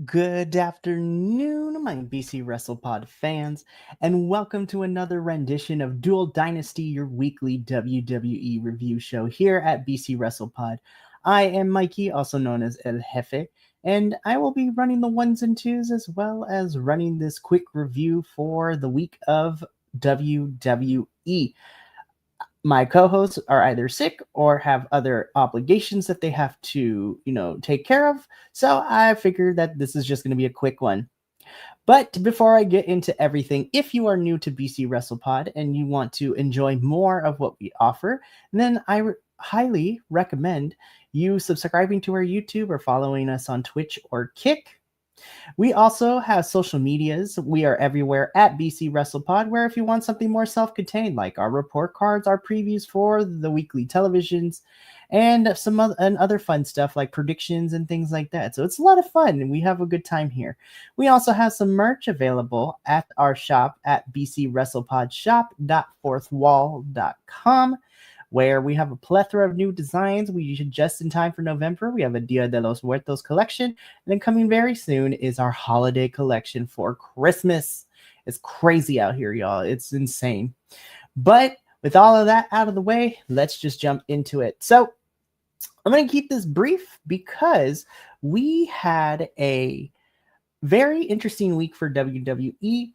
Good afternoon, my BC WrestlePod fans, and welcome to another rendition of Dual Dynasty, your weekly WWE review show here at BC WrestlePod. I am Mikey, also known as El Jefe, and I will be running the ones and twos as well as running this quick review for the week of WWE. My co-hosts are either sick or have other obligations that they have to, take care of. So I figured that this is just going to be a quick one. But before I get into everything, if you are new to BC WrestlePod and you want to enjoy more of what we offer, then I highly recommend you subscribing to our YouTube or following us on Twitch or Kick. We also have social medias. We are everywhere at BC WrestlePod, where if you want something more self-contained, like our report cards, our previews for the weekly televisions, and some other fun stuff like predictions and things like that. So it's a lot of fun, and we have a good time here. We also have some merch available at our shop at bcwrestlepodshop.fourthwall.com, where we have a plethora of new designs. We just in time for November. We have a Dia de los Muertos collection, and then coming very soon is our holiday collection for Christmas. It's crazy out here, y'all. It's insane. But with all of that out of the way, let's just jump into it. So I'm going to keep this brief because we had a very interesting week for WWE.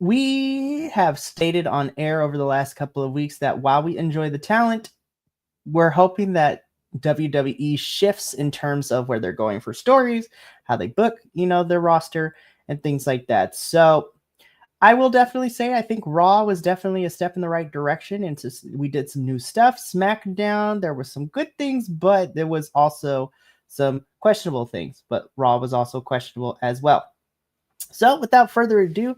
We have stated on air over the last couple of weeks that while we enjoy the talent, we're hoping that WWE shifts in terms of where they're going for stories, how they book, their roster and things like that. So I will definitely say I think Raw was definitely a step in the right direction. And we did some new stuff. SmackDown, there were some good things, but there was also some questionable things. But Raw was also questionable as well. So without further ado,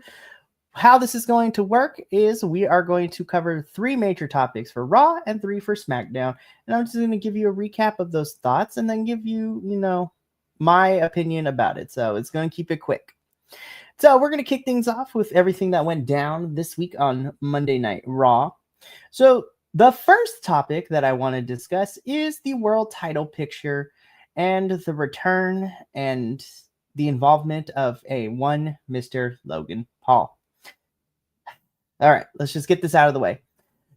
how this is going to work is we are going to cover 3 major topics for Raw and 3 for SmackDown. And I'm just going to give you a recap of those thoughts and then give you, my opinion about it. So it's going to keep it quick. So we're going to kick things off with everything that went down this week on Monday Night Raw. So the first topic that I want to discuss is the world title picture and the return and the involvement of one Mr. Logan Paul. All right, let's just get this out of the way.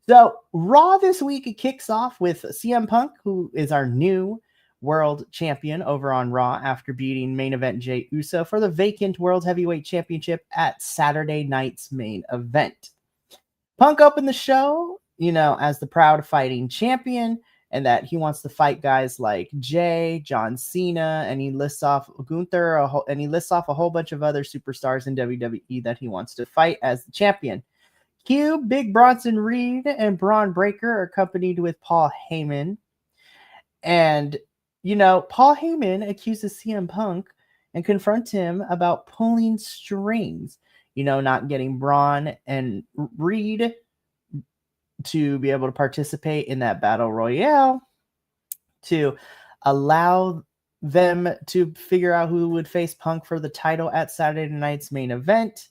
So Raw this week, it kicks off with CM Punk, who is our new world champion over on Raw after beating main event Jey Uso for the vacant World Heavyweight Championship at Saturday night's main event. Punk opened the show, as the proud fighting champion, and that he wants to fight guys like Jay, John Cena, and he lists off Gunther, and he lists off a whole bunch of other superstars in WWE that he wants to fight as the champion. Q, Big Bronson Reed, and Braun Breaker are accompanied with Paul Heyman. And, Paul Heyman accuses CM Punk and confronts him about pulling strings, not getting Braun and Reed to be able to participate in that battle royale, to allow them to figure out who would face Punk for the title at Saturday night's main event.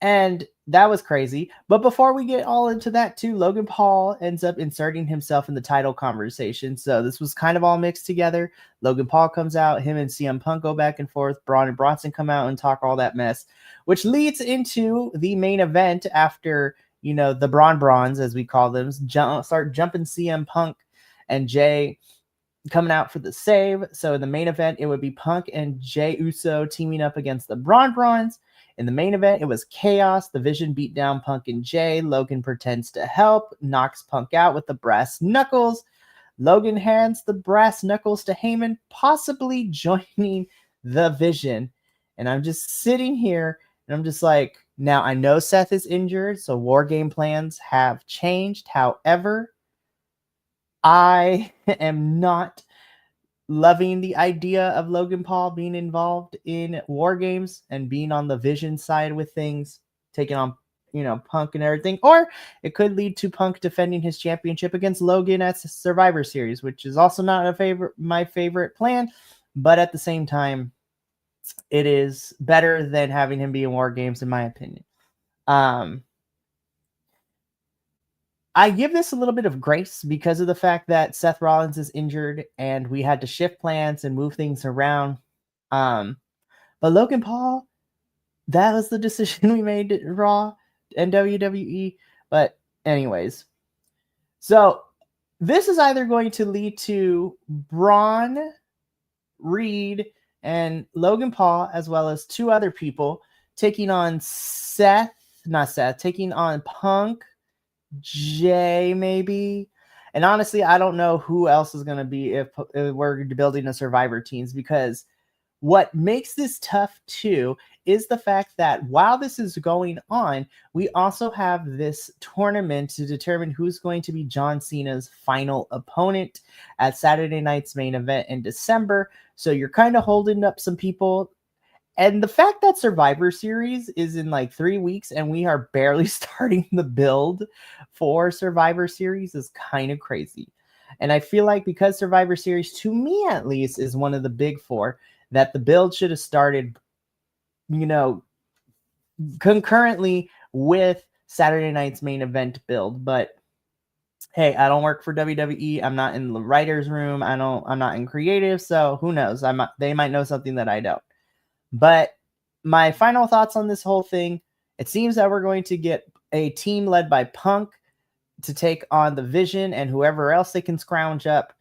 And that was crazy. But before we get all into that too, Logan Paul ends up inserting himself in the title conversation. So this was kind of all mixed together. Logan Paul comes out, him and CM Punk go back and forth. Braun and Bronson come out and talk all that mess, which leads into the main event after, the Brawns, as we call them, start jumping CM Punk and Jay coming out for the save. So in the main event, it would be Punk and Jey Uso teaming up against the Brawns. In the main event, it was chaos. The Vision beat down Punk and Jay. Logan pretends to help, knocks Punk out with the brass knuckles. Logan hands the brass knuckles to Heyman, possibly joining the Vision. And I'm just sitting here, and I'm just like, now I know Seth is injured, so War Game plans have changed. However, I am not loving the idea of Logan Paul being involved in War Games and being on the Vision side with things, taking on, Punk and everything. Or it could lead to Punk defending his championship against Logan at Survivor Series, which is also not my favorite plan. But at the same time, it is better than having him be in War Games, in my opinion. I give this a little bit of grace because of the fact that Seth Rollins is injured and we had to shift plans and move things around. But Logan Paul, that was the decision we made at Raw and WWE. But anyways, so this is either going to lead to Braun, Reed, and Logan Paul, as well as two other people, taking on taking on Punk, Jay, maybe. And honestly, I don't know who else is going to be if we're building a Survivor teams, because what makes this tough too is the fact that while this is going on, we also have this tournament to determine who's going to be John Cena's final opponent at Saturday night's main event in December. So you're kind of holding up some people. And the fact that Survivor Series is in like 3 weeks and we are barely starting the build for Survivor Series is kind of crazy. And I feel like because Survivor Series, to me at least, is one of the big four, that the build should have started, concurrently with Saturday night's main event build. But hey, I don't work for WWE. I'm not in the writer's room. I'm not in creative. So who knows? They might know something that I don't. But my final thoughts on this whole thing, it seems that we're going to get a team led by Punk to take on the Vision and whoever else they can scrounge up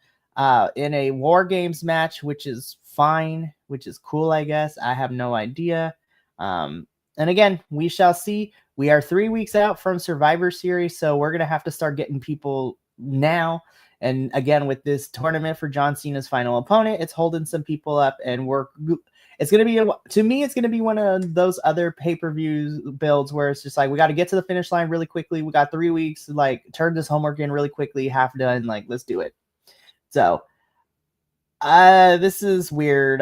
in a War Games match, which is fine, which is cool, I guess. I have no idea. And again, we shall see. We are 3 weeks out from Survivor Series, so we're going to have to start getting people now. And again, with this tournament for John Cena's final opponent, it's holding some people up, and it's going to be, to me, it's going to be one of those other pay-per-view builds where it's just like, we got to get to the finish line really quickly. We got 3 weeks, like, turn this homework in really quickly, half done, like, let's do it. So, this is weird.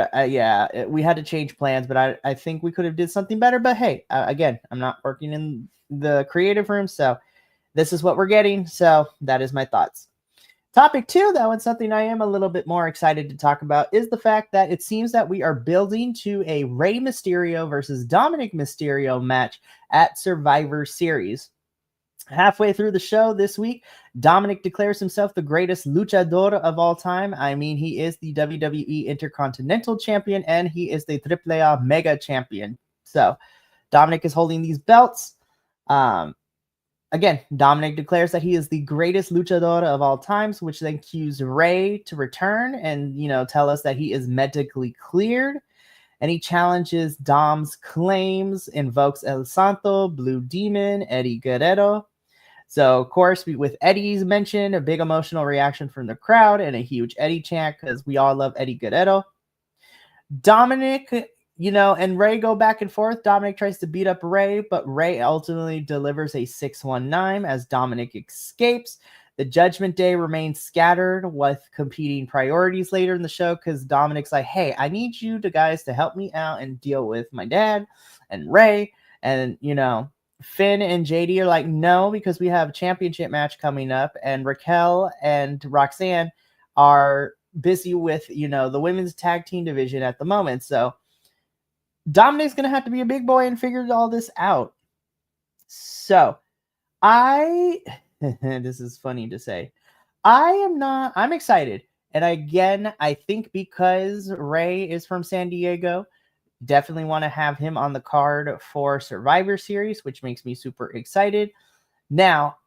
We had to change plans, but I think we could have did something better. But hey, again, I'm not working in the creative room, so this is what we're getting. So that is my thoughts. Topic 2, though, and something I am a little bit more excited to talk about, is the fact that it seems that we are building to a Rey Mysterio versus Dominic Mysterio match at Survivor Series. Halfway through the show this week, Dominic declares himself the greatest luchador of all time. I mean, he is the WWE Intercontinental Champion and he is the AAA Mega Champion. So, Dominic is holding these belts. Again, Dominic declares that he is the greatest luchador of all times, which then cues Rey to return and, tell us that he is medically cleared. And he challenges Dom's claims, invokes El Santo, Blue Demon, Eddie Guerrero. So, of course, with Eddie's mention, a big emotional reaction from the crowd and a huge Eddie chant because we all love Eddie Guerrero. Dominic, and Rey go back and forth. Dominic tries to beat up Rey, but Rey ultimately delivers a 619 as Dominic escapes. The Judgment Day remains scattered with competing priorities later in the show because Dominic's like, hey, I need you guys to help me out and deal with my dad and Rey. And, Finn and JD are like, no, because we have a championship match coming up. And Raquel and Roxanne are busy with, the women's tag team division at the moment. So Dominic's going to have to be a big boy and figure all this out. So this is funny to say. I'm excited. And again, I think because Rey is from San Diego, definitely want to have him on the card for Survivor Series, which makes me super excited. Now,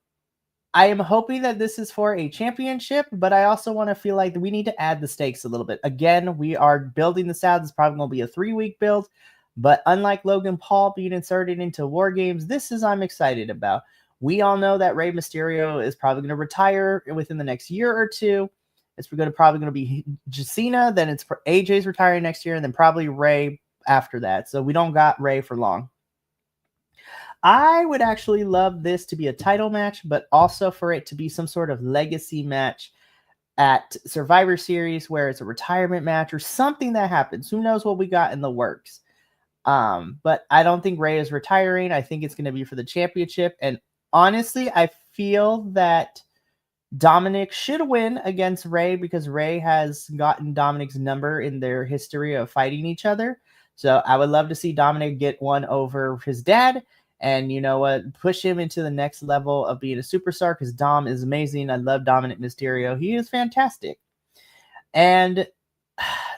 I am hoping that this is for a championship, but I also want to feel like we need to add the stakes a little bit. Again, we are building this out. It's probably going to be a 3-week build, but unlike Logan Paul being inserted into War Games, I'm excited about. We all know that Rey Mysterio is probably going to retire within the next year or two. It's probably going to be Cena, then it's AJ's retiring next year, and then probably Rey after that. So we don't got Rey for long. I would actually love this to be a title match, but also for it to be some sort of legacy match at Survivor Series where it's a retirement match or something that happens. Who knows what we got in the works. But I don't think Rey is retiring. I think it's going to be for the championship. And honestly, I feel that Dominic should win against Rey because Rey has gotten Dominic's number in their history of fighting each other. So I would love to see Dominic get one over his dad and you know what, push him into the next level of being a superstar, because Dom is amazing. I love Dominic Mysterio. He is fantastic. And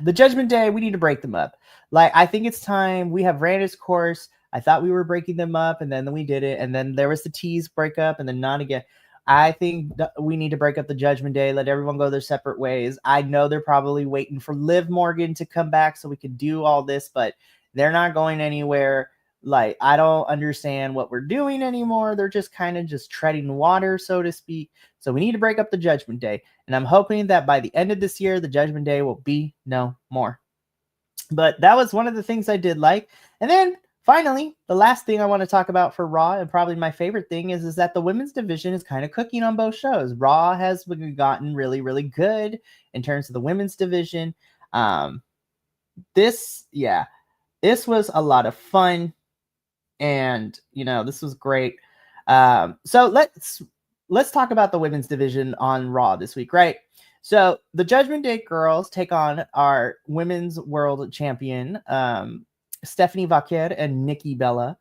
the Judgment Day, we need to break them up. Like, I think it's time. We have ran its course. I thought we were breaking them up, and then we did it, and then there was the tease breakup, and then not again. I think we need to break up the Judgment Day, let everyone go their separate ways. I know they're probably waiting for Liv Morgan to come back so we can do all this, but they're not going anywhere. Like, I don't understand what we're doing anymore. They're just kind of just treading water, so to speak. So we need to break up the Judgment Day. And I'm hoping that by the end of this year, the Judgment Day will be no more. But that was one of the things I did like. And then finally, the last thing I want to talk about for Raw, and probably my favorite thing, is that the women's division is kind of cooking on both shows. Raw has gotten really, really good in terms of the women's division. This was a lot of fun. And, you know, this was great. So let's talk about the women's division on Raw this week, right? So the Judgment Day girls take on our women's world champion, Stephanie Vaquer and Nikki Bella.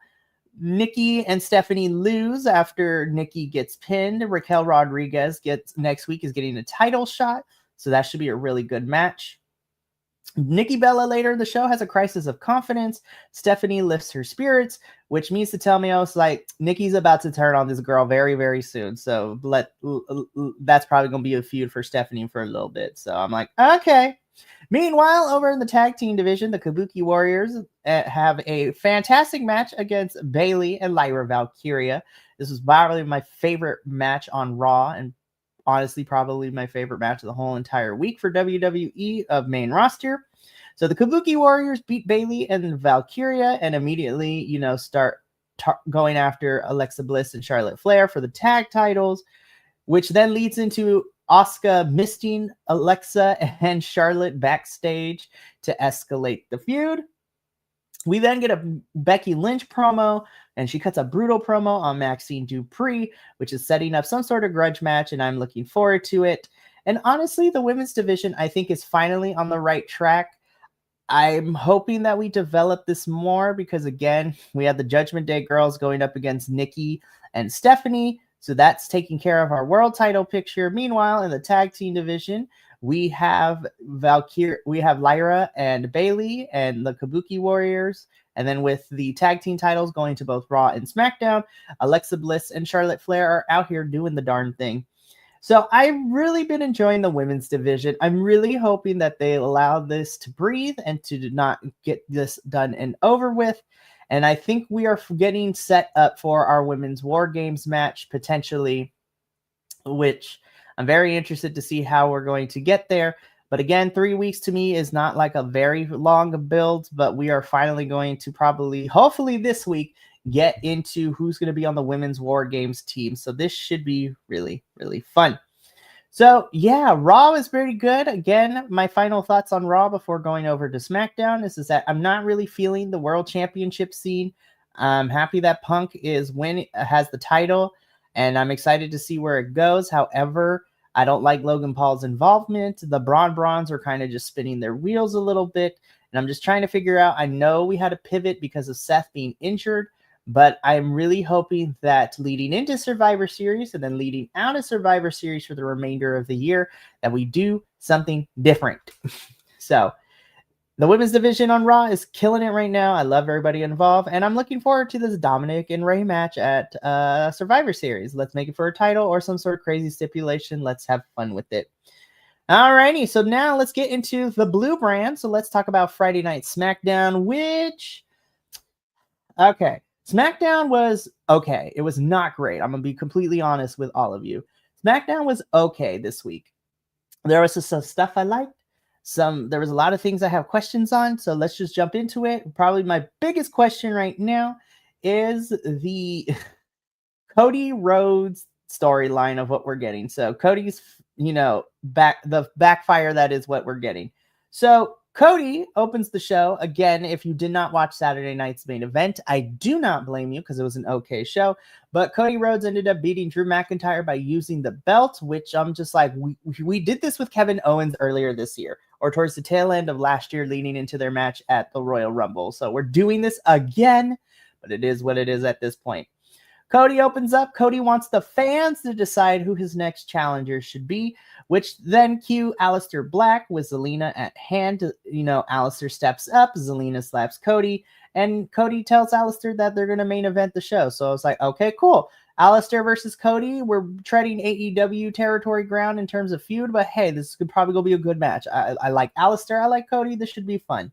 Nikki and Stephanie lose after Nikki gets pinned. Raquel Rodriguez next week is getting a title shot, so that should be a really good match. Nikki Bella later in the show has a crisis of confidence. Stephanie lifts her spirits, which means to tell me, I was like, Nikki's about to turn on this girl very, very soon. So that's probably going to be a feud for Stephanie for a little bit. So I'm like, okay. Meanwhile, over in the tag team division, the Kabuki Warriors have a fantastic match against Bayley and Lyra Valkyria. This was probably my favorite match on Raw, and honestly, probably my favorite match of the whole entire week for WWE of main roster. So the Kabuki Warriors beat Bayley and Valkyria and immediately, you know, start going after Alexa Bliss and Charlotte Flair for the tag titles, which then leads into Asuka misting Alexa and Charlotte backstage to escalate the feud. We then get a Becky Lynch promo, and she cuts a brutal promo on Maxine Dupree, which is setting up some sort of grudge match, and I'm looking forward to it. And honestly, the women's division, I think, is finally on the right track. I'm hoping that we develop this more because, again, we have the Judgment Day girls going up against Nikki and Stephanie, so that's taking care of our world title picture. Meanwhile, in the tag team division, we have Lyra and Bayley and the Kabuki Warriors. And then with the tag team titles going to both Raw and SmackDown, Alexa Bliss and Charlotte Flair are out here doing the darn thing. So I've really been enjoying the women's division. I'm really hoping that they allow this to breathe and to not get this done and over with. And I think we are getting set up for our women's War Games match potentially, which I'm very interested to see how we're going to get there. But again, 3 weeks to me is not like a very long build, but we are finally going to hopefully this week, get into who's going to be on the Women's War Games team. So this should be really, really fun. So yeah, Raw is very good. Again, my final thoughts on Raw before going over to SmackDown is that I'm not really feeling the World Championship scene. I'm happy that Punk has the title, and I'm excited to see where it goes. However, I don't like Logan Paul's involvement. The Brawns are kind of just spinning their wheels a little bit, and I'm just trying to figure out. I know we had to pivot because of Seth being injured, but I'm really hoping that leading into Survivor Series and then leading out of Survivor Series for the remainder of the year, that we do something different. So the women's division on Raw is killing it right now. I love everybody involved, and I'm looking forward to this Dominic and Rey match at Survivor Series. Let's make it for a title or some sort of crazy stipulation. Let's have fun with it. Alrighty, so now let's get into the blue brand. So let's talk about Friday Night SmackDown, okay. SmackDown was okay. It was not great. I'm going to be completely honest with all of you. SmackDown was okay this week. There was some stuff I liked. There was a lot of things I have questions on. So let's just jump into it. Probably my biggest question right now is the Cody Rhodes storyline of what we're getting. So Cody's, the backfire that is what we're getting. So Cody opens the show. Again, if you did not watch Saturday night's main event, I do not blame you because it was an okay show. But Cody Rhodes ended up beating Drew McIntyre by using the belt, which I'm just like, we did this with Kevin Owens earlier this year, or towards the tail end of last year leading into their match at the Royal Rumble. So we're doing this again. but it is what it is at this point. Cody opens up. Cody wants the fans to decide who his next challenger should be, which then cue Aleister Black with Zelina at hand. Aleister steps up. Zelina slaps Cody, and Cody tells Aleister that they're going to main event the show. So I was like, okay, cool. Aleister versus Cody. We're treading AEW territory ground in terms of feud, but hey, this could probably go be a good match. I like Aleister. I like Cody. This should be fun.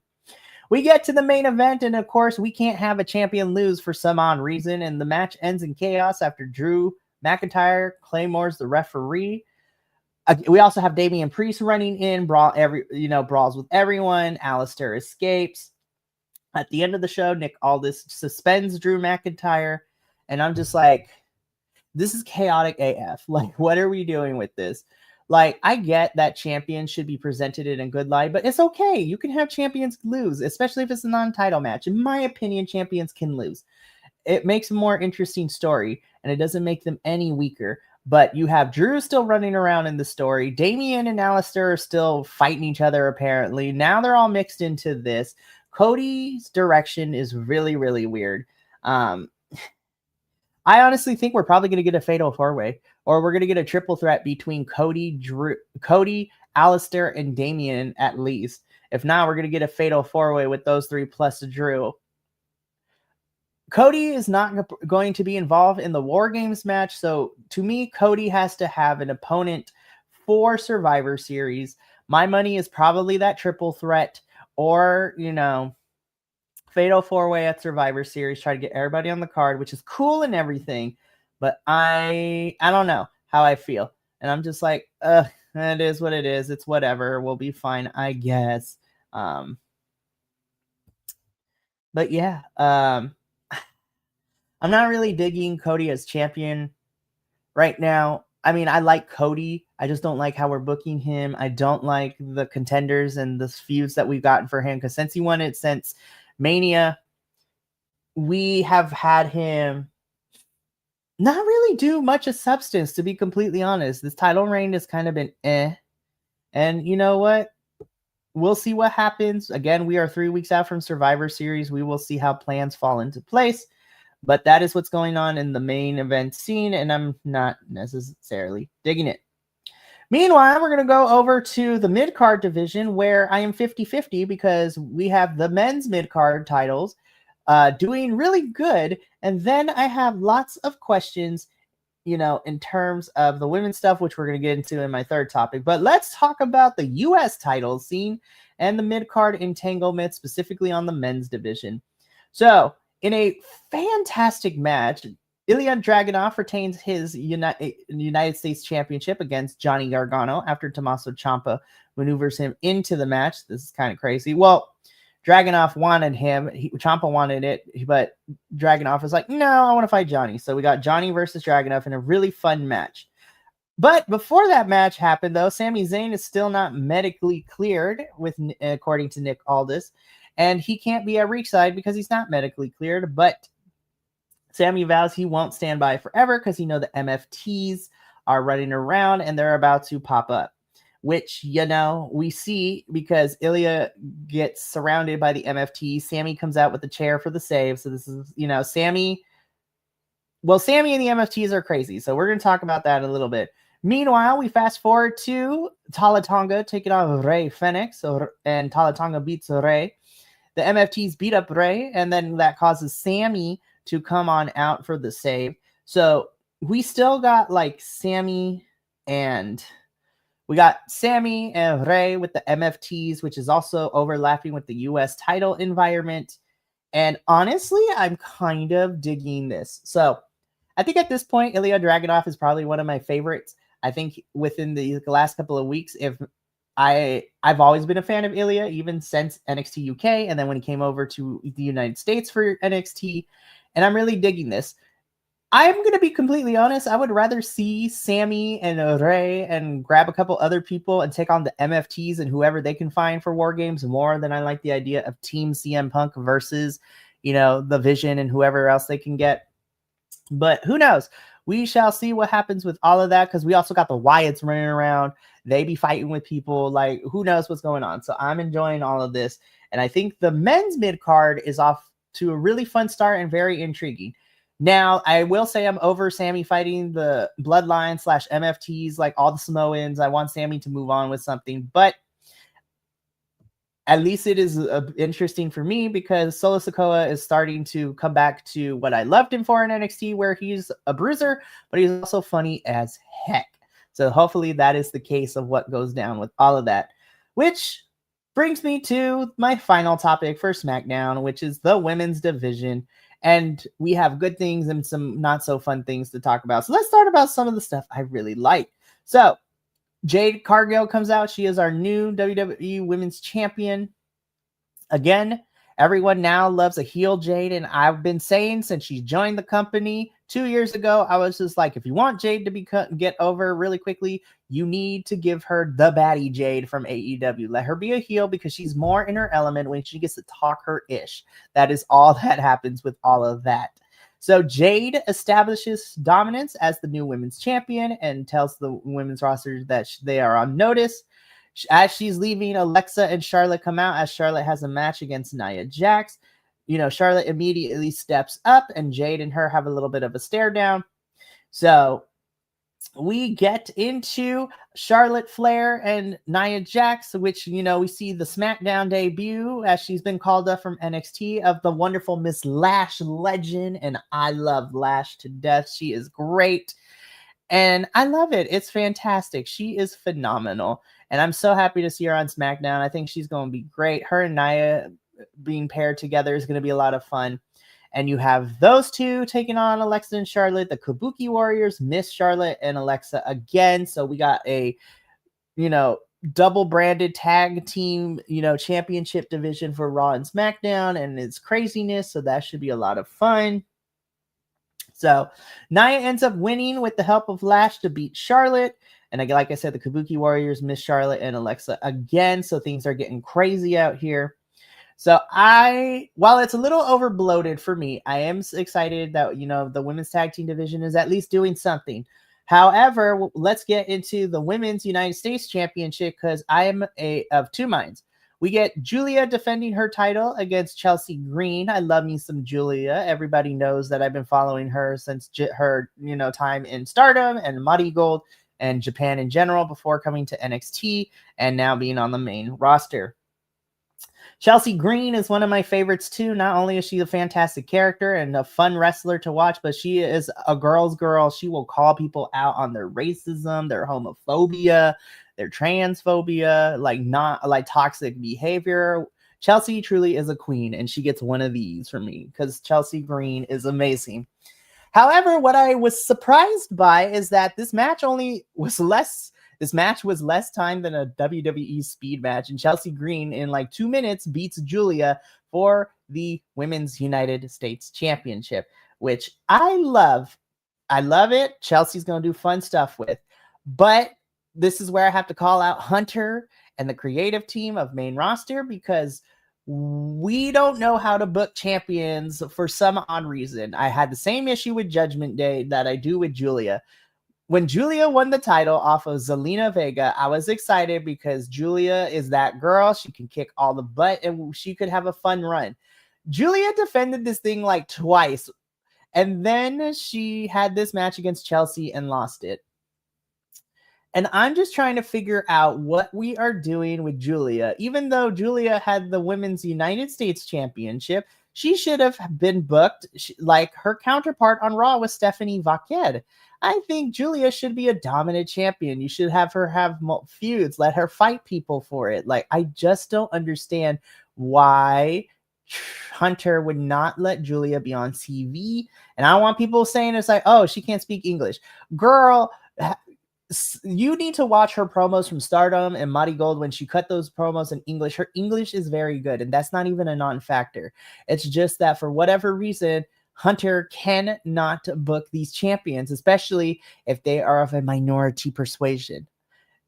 We get to the main event, and of course, we can't have a champion lose for some odd reason, and the match ends in chaos after Drew McIntyre claymores the referee. We also have Damian Priest running in, brawls with everyone. Aleister escapes. At the end of the show, Nick Aldis suspends Drew McIntyre, and I'm just like, this is chaotic AF. Like, what are we doing with this? Like, I get that champions should be presented in a good light, but it's okay. You can have champions lose, especially if it's a non-title match. In my opinion, champions can lose. It makes a more interesting story, and it doesn't make them any weaker. But you have Drew still running around in the story. Damian and Aleister are still fighting each other, apparently. Now they're all mixed into this. Cody's direction is really, really weird. I honestly think we're probably going to get a fatal four-way, or we're going to get a triple threat between Cody, Aleister, and Damian at least. If not, we're going to get a fatal four-way with those three plus Drew. Cody is not going to be involved in the War Games match, so to me, Cody has to have an opponent for Survivor Series. My money is probably that triple threat, or, fatal four-way at Survivor Series, try to get everybody on the card, which is cool and everything, but I don't know how I feel. And I'm just like, it is what it is. It's whatever. We'll be fine, I guess. But yeah, I'm not really digging Cody as champion right now. I mean, I like Cody. I just don't like how we're booking him. I don't like the contenders and the feuds that we've gotten for him, because since he won it since Mania, we have had him not really do much of substance, to be completely honest. This title reign has kind of been eh. And you know what? We'll see what happens. Again, we are 3 weeks out from Survivor Series. We will see how plans fall into place. But that is what's going on in the main event scene, and I'm not necessarily digging it. Meanwhile, we're going to go over to the mid-card division, where I am 50-50 because we have the men's mid-card titles doing really good. And then I have lots of questions, in terms of the women's stuff, which we're going to get into in my third topic. But let's talk about the U.S. title scene and the mid-card entanglement, specifically on the men's division. So, in a fantastic match, Ilya Dragunov retains his United States Championship against Johnny Gargano after Tommaso Ciampa maneuvers him into the match. This is kind of crazy. Well, Dragunov wanted him. Ciampa wanted it, but Dragunov was like, no, I want to fight Johnny. So we got Johnny versus Dragunov in a really fun match. But before that match happened, though, Sami Zayn is still not medically cleared, according to Nick Aldis. And he can't be at ringside because he's not medically cleared. But Sami vows he won't stand by forever because the MFTs are running around and they're about to pop up. Which, we see because Ilya gets surrounded by the MFTs. Sami comes out with the chair for the save. So this is, Sami. Well, Sami and the MFTs are crazy. So we're going to talk about that in a little bit. Meanwhile, we fast forward to Tala Tonga taking on Rey Fenix. And Tala Tonga beats Rey. The MFTs beat up Rey, and then that causes Sami to come on out for the save. So we still got Sami and Rey with the MFTs, which is also overlapping with the U.S. title environment. And honestly, I'm kind of digging this. So I think at this point, Ilya Dragunov is probably one of my favorites. I think within the last couple of weeks, I've always been a fan of Ilya, even since NXT UK, and then when he came over to the United States for NXT, and I'm really digging this. I'm going to be completely honest. I would rather see Sami and Rey and grab a couple other people and take on the MFTs and whoever they can find for War Games more than I like the idea of Team CM Punk versus, the Vision and whoever else they can get. But who knows? We shall see what happens with all of that, because we also got the Wyatts running around. They be fighting with people. Who knows what's going on? So I'm enjoying all of this. And I think the men's mid-card is off to a really fun start and very intriguing. Now, I will say I'm over Sammy fighting the Bloodline / MFTs, like all the Samoans. I want Sammy to move on with something, but at least it is interesting for me because Solo Sikoa is starting to come back to what I loved him for in NXT, where he's a bruiser, but he's also funny as heck. So hopefully that is the case of what goes down with all of that, which brings me to my final topic for SmackDown, which is the women's division. And we have good things and some not so fun things to talk about. So let's start about some of the stuff I really like. So Jade Cargill comes out. She is our new WWE Women's Champion. Again, everyone now loves a heel Jade, and I've been saying since she joined the company 2 years ago, I was just like, if you want Jade to get over really quickly, you need to give her the baddie Jade from AEW. Let her be a heel because she's more in her element when she gets to talk her ish. That is all that happens with all of that. So Jade establishes dominance as the new women's champion and tells the women's roster that they are on notice. As she's leaving, Alexa and Charlotte come out as Charlotte has a match against Nia Jax. Charlotte immediately steps up and Jade and her have a little bit of a stare down. So we get into Charlotte Flair and Nia Jax, which, we see the SmackDown debut as she's been called up from NXT of the wonderful Miss Lash legend. And I love Lash to death. She is great. And I love it. It's fantastic. She is phenomenal. And I'm so happy to see her on SmackDown. I think she's going to be great. Her and Nia being paired together is going to be a lot of fun. And you have those two taking on Alexa and Charlotte, the Kabuki Warriors, Miss Charlotte and Alexa again. So we got a, double branded tag team, championship division for Raw and SmackDown, and it's craziness. So that should be a lot of fun. So Nia ends up winning with the help of Lash to beat Charlotte. And again, like I said, the Kabuki Warriors, Miss Charlotte and Alexa again. So things are getting crazy out here. So while it's a little over bloated for me, I am excited that, the women's tag team division is at least doing something. However, let's get into the women's United States Championship because I am of two minds. We get Julia defending her title against Chelsea Green. I love me some Julia. Everybody knows that I've been following her since her, time in Stardom and Muddy Gold and Japan in general before coming to NXT and now being on the main roster. Chelsea Green is one of my favorites too. Not only is she a fantastic character and a fun wrestler to watch, but she is a girl's girl. She will call people out on their racism, their homophobia, their transphobia, not toxic behavior. Chelsea truly is a queen, and she gets one of these from me because Chelsea Green is amazing. However, what I was surprised by is that this match was less time than a WWE speed match, and Chelsea Green in 2 minutes beats Julia for the Women's United States Championship, which I love. I love it. Chelsea's going to do fun stuff with. But this is where I have to call out Hunter and the creative team of main roster because we don't know how to book champions for some odd reason. I had the same issue with Judgment Day that I do with Julia. When Julia won the title off of Zelina Vega, I was excited because Julia is that girl. She can kick all the butt and she could have a fun run. Julia defended this thing twice. And then she had this match against Chelsea and lost it. And I'm just trying to figure out what we are doing with Julia. Even though Julia had the Women's United States Championship, she should have been booked like her counterpart on Raw with Stephanie Vaquette. I think Julia should be a dominant champion. You should have her have feuds. Let her fight people for it. I just don't understand why Hunter would not let Julia be on TV. And I don't want people saying it's oh, she can't speak English. Girl, you need to watch her promos from Stardom and Muddy Gold when she cut those promos in English. Her English is very good, and that's not even a non-factor. It's just that for whatever reason, Hunter cannot book these champions, especially if they are of a minority persuasion.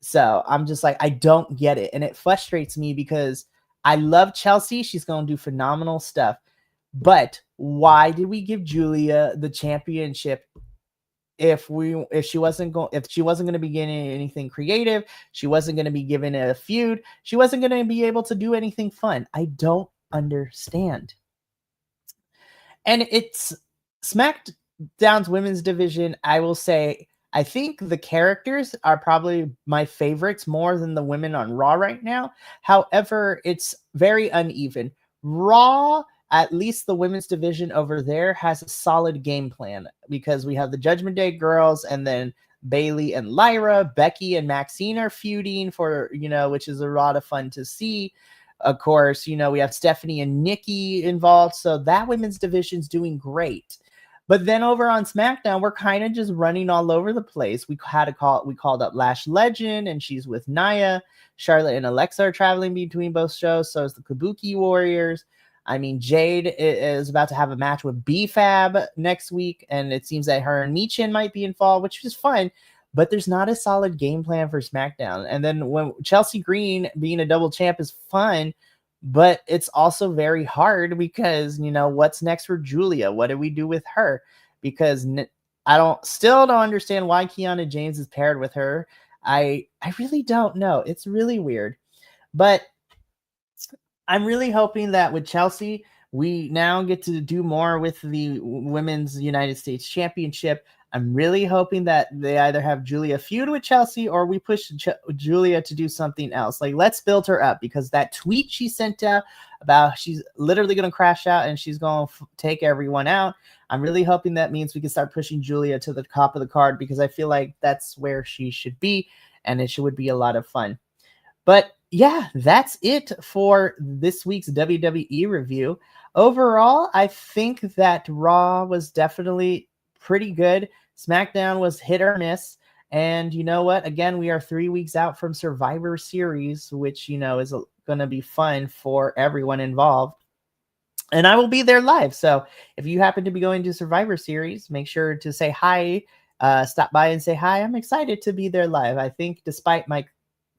So I'm just I don't get it. And it frustrates me because I love Chelsea. She's going to do phenomenal stuff. But why did we give Julia the championship if she wasn't going to be getting anything creative? She wasn't going to be given a feud. She wasn't going to be able to do anything fun. I don't understand. And it's SmackDown's women's division. I will say, I think the characters are probably my favorites more than the women on Raw right now. However, it's very uneven. Raw, at least the women's division over there, has a solid game plan because we have the Judgment Day girls and then Bailey and Lyra, Becky and Maxine are feuding for, which is a lot of fun to see. Of course, we have Stephanie and Nikki involved. So that women's division's doing great. But then over on SmackDown, we're kind of just running all over the place. We called up Lash Legend, and she's with Nia. Charlotte and Alexa are traveling between both shows. So is the Kabuki Warriors. I mean, Jade is about to have a match with B-Fab next week, and it seems that her and Michin might be involved, which is fun. But there's not a solid game plan for SmackDown. And then when Chelsea Green being a double champ is fun, but it's also very hard because, what's next for Julia? What do we do with her? Because I still don't understand why Kiana James is paired with her. I really don't know. It's really weird. But I'm really hoping that with Chelsea, we now get to do more with the Women's United States Championship. I'm really hoping that they either have Julia feud with Chelsea or we push Julia to do something else. Like, let's build her up, because that tweet she sent out about she's literally going to crash out and she's going to take everyone out. I'm really hoping that means we can start pushing Julia to the top of the card, because I feel like that's where she should be, and it would be a lot of fun. But yeah, that's it for this week's WWE review. Overall, I think that Raw was definitely pretty good. SmackDown was hit or miss. And you know what? Again, we are 3 weeks out from Survivor Series, which, is going to be fun for everyone involved. And I will be there live. So if you happen to be going to Survivor Series, make sure to say hi. Stop by and say hi. I'm excited to be there live. I think despite my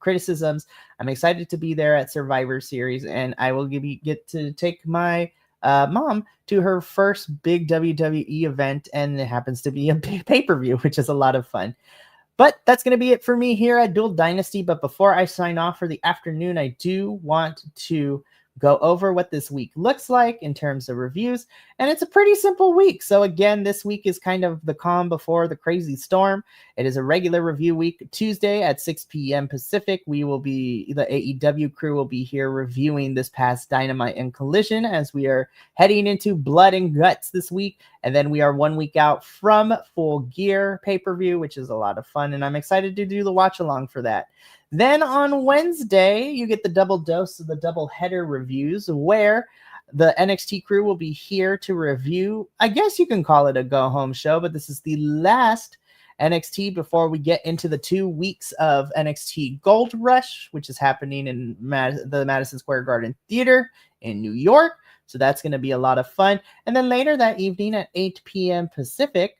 criticisms, I'm excited to be there at Survivor Series, and I will get to take my mom to her first big WWE event, and it happens to be a big pay-per-view, which is a lot of fun. But that's going to be it for me here at Dual Dynasty. But before I sign off for the afternoon, I do want to go over what this week looks like in terms of reviews. And it's a pretty simple week. So again, this week is kind of the calm before the crazy storm. It is a regular review week. Tuesday at 6 p.m. Pacific, the AEW crew will be here reviewing this past Dynamite and Collision, as we are heading into Blood and Guts this week. And then we are 1 week out from Full Gear pay-per-view, which is a lot of fun. And I'm excited to do the watch along for that. Then on Wednesday, you get the double dose of the double header reviews, where the NXT crew will be here to review. I guess you can call it a go-home show, but this is the last NXT before we get into the 2 weeks of NXT Gold Rush, which is happening in the Madison Square Garden Theater in New York. So that's going to be a lot of fun. And then later that evening at 8 p.m. Pacific,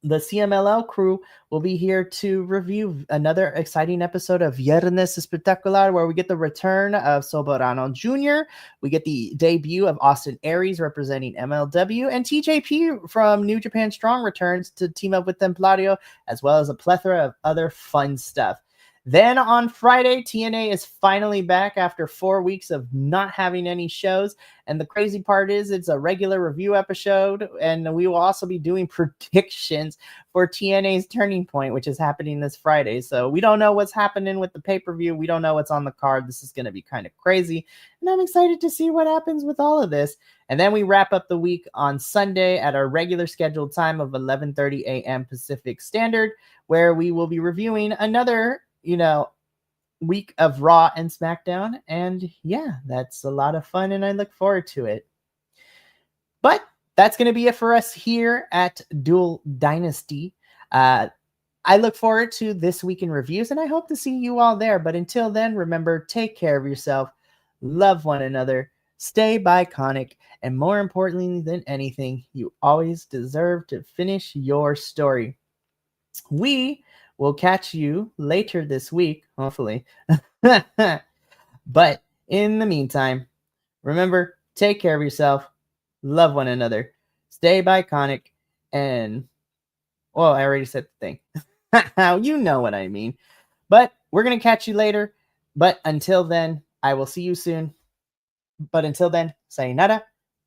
the CMLL crew will be here to review another exciting episode of Viernes Espectacular, where we get the return of Soberano Jr., we get the debut of Austin Aries representing MLW, and TJP from New Japan Strong returns to team up with Templario, as well as a plethora of other fun stuff. Then on Friday, TNA is finally back after 4 weeks of not having any shows. And the crazy part is it's a regular review episode. And we will also be doing predictions for TNA's Turning Point, which is happening this Friday. So we don't know what's happening with the pay-per-view. We don't know what's on the card. This is going to be kind of crazy. And I'm excited to see what happens with all of this. And then we wrap up the week on Sunday at our regular scheduled time of 11:30 a.m. Pacific Standard, where we will be reviewing another week of Raw and SmackDown. And yeah, that's a lot of fun, and I look forward to it. But that's going to be it for us here at Dual Dynasty. I look forward to this week in reviews, and I hope to see you all there. But until then, remember, take care of yourself, love one another, stay biconic, and more importantly than anything, you always deserve to finish your story. We will catch you later this week, hopefully. But in the meantime, remember, take care of yourself, love one another, stay biconic, and, well, I already said the thing. You know what I mean. But we're going to catch you later. But until then, I will see you soon. But until then, sayonara,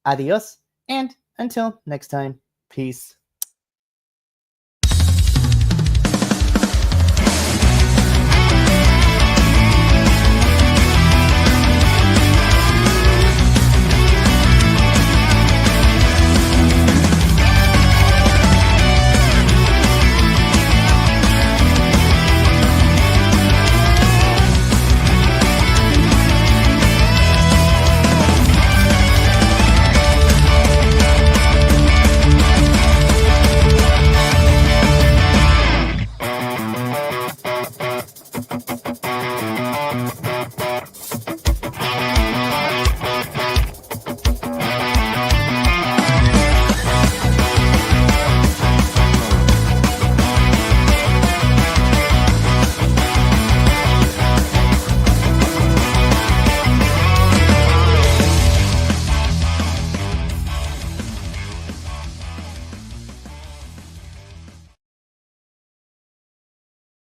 adios, And until next time, peace.